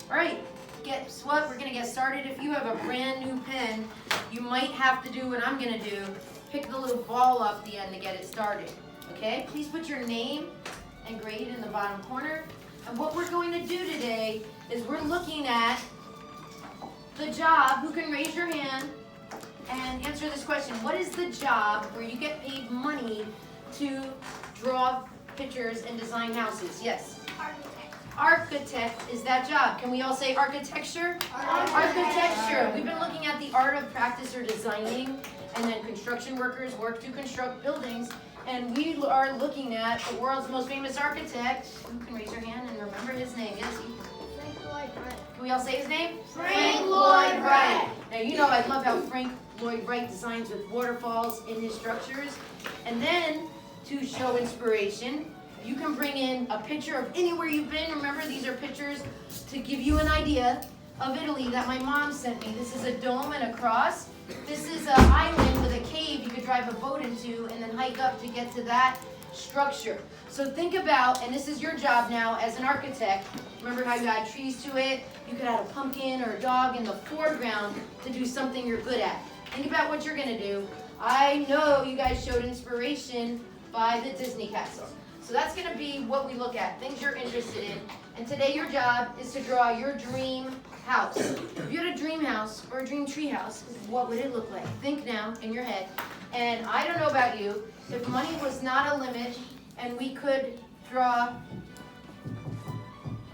All right, guess what? We're gonna get started. If you have a brand new pen, you might have to do what I'm gonna do. Pick the little ball off the end to get it started. Okay, please put your name and grade in the bottom corner. And what we're going to do today is we're looking at the job. Who can raise your hand and answer this question? What is the job where you get paid money to draw pictures and design houses? Yes? Architect is that job. Can we all say architecture? Architecture. We've been looking at the art of practice or designing, and then construction workers work to construct buildings. And we are looking at the world's most famous architect. Who can raise your hand and remember his name? Yes, Frank Lloyd Wright. Can we all say his name? Frank Lloyd Wright. Now you know I love how Frank Lloyd Wright designs with waterfalls in his structures. And then to show inspiration, you can bring in a picture of anywhere you've been. Remember, these are pictures to give you an idea of Italy that my mom sent me. This is a dome and a cross. This is an island with a cave you could drive a boat into and then hike up to get to that structure. So think about, and this is your job now as an architect. Remember how you add trees to it? You could add a pumpkin or a dog in the foreground to do something you're good at. Think about what you're going to do. I know you guys showed inspiration by the Disney castle. So that's going to be what we look at, things you're interested in. And today your job is to draw your dream house. If you had a dream house or a dream tree house, what would it look like? Think now in your head. And I don't know about you, if money was not a limit and we could draw,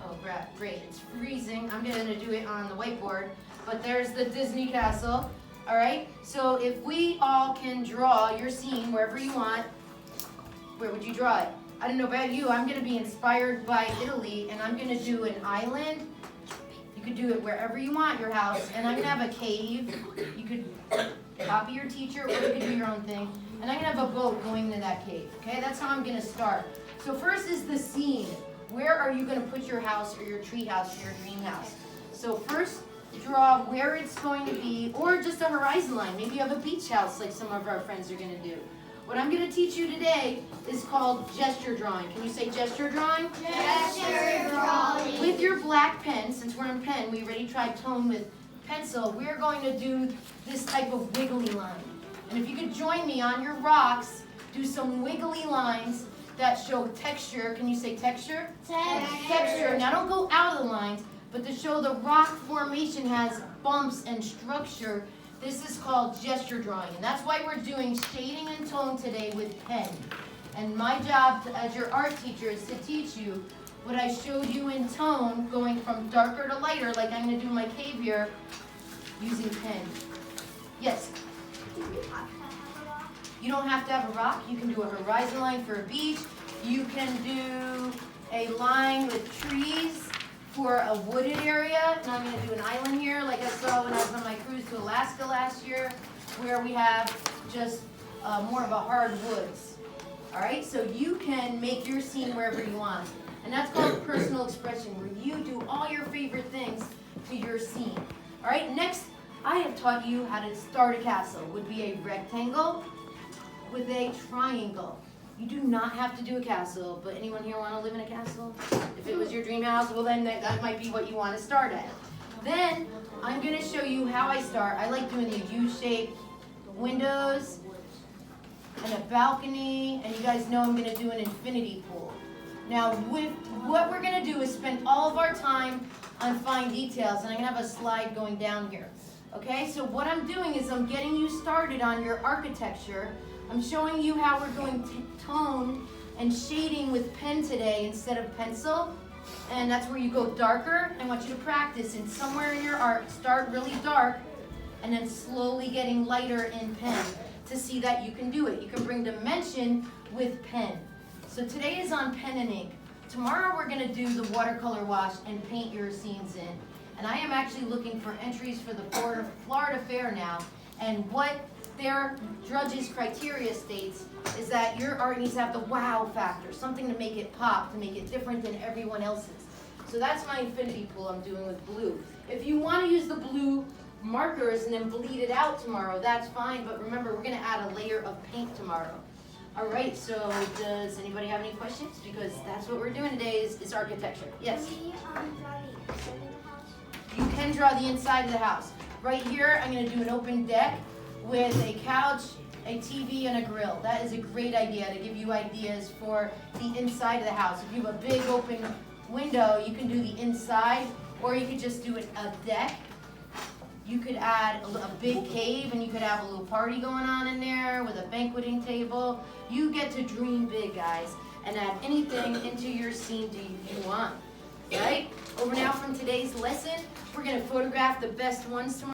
oh great, it's freezing. I'm going to do it on the whiteboard, but there's the Disney castle. All right, so if we all can draw your scene wherever you want, where would you draw it? I don't know about you, I'm going to be inspired by Italy, and I'm going to do an island. You could do it wherever you want, your house, and I'm going to have a cave. You could copy your teacher, or you could do your own thing. And I'm going to have a boat going to that cave, okay? That's how I'm going to start. So first is the scene. Where are you going to put your house or your tree house or your dream house? So first, draw where it's going to be, or just a horizon line. Maybe you have a beach house like some of our friends are going to do. What I'm going to teach you today is called gesture drawing. Can you say gesture drawing? Gesture drawing. With your black pen, since we're in pen, we already tried tone with pencil, we're going to do this type of wiggly line. And if you could join me on your rocks, do some wiggly lines that show texture. Can you say texture? Texture. Now don't go out of the lines, but to show the rock formation has bumps and structure. This is called gesture drawing, and that's why we're doing shading and tone today with pen. And my job as your art teacher is to teach you what I showed you in tone, going from darker to lighter, like I'm going to do my cave here, using pen. Yes? You don't have to have a rock. You can do a horizon line for a beach. You can do a line with trees for a wooded area, and I'm going to do an island here like I saw when I was on my cruise to Alaska last year, where we have just more of a hard woods. All right, so you can make your scene wherever you want, and that's called personal expression, where you do all your favorite things to your scene. All right, next I have taught you how to start a castle. Would be a rectangle with a triangle. You do not have to do a castle, but anyone here want to live in a castle? If it was your dream house, well then that might be what you want to start at. Then I'm going to show you how I start. I like doing the U-shaped windows and a balcony, and you guys know I'm going to do an infinity pool. Now what we're going to do is spend all of our time on fine details, and I'm going to have a slide going down here. Okay, so what I'm doing is I'm getting you started on your architecture. I'm showing you how we're doing tone and shading with pen today instead of pencil. And that's where you go darker. I want you to practice, and somewhere in your art, start really dark and then slowly getting lighter in pen to see that you can do it. You can bring dimension with pen. So today is on pen and ink. Tomorrow we're going to do the watercolor wash and paint your scenes in. And I am actually looking for entries for the Florida Fair now. And what their judges' criteria states is that your art needs to have the wow factor, something to make it pop, to make it different than everyone else's. So that's my infinity pool I'm doing with blue. If you want to use the blue markers and then bleed it out tomorrow, that's fine, but remember, we're going to add a layer of paint tomorrow. All right, so does anybody have any questions? Because that's what we're doing today is architecture. Yes? Can we draw the inside of the house? ahead and draw the inside of the house. Right here, I'm gonna do an open deck with a couch, a TV, and a grill. That is a great idea to give you ideas for the inside of the house. If you have a big open window, you can do the inside, or you could just do a deck. You could add a big cave, and you could have a little party going on in there with a banqueting table. You get to dream big, guys, and add anything into your scene you want, right? Over now from today's lesson, we're gonna photograph the best ones tomorrow.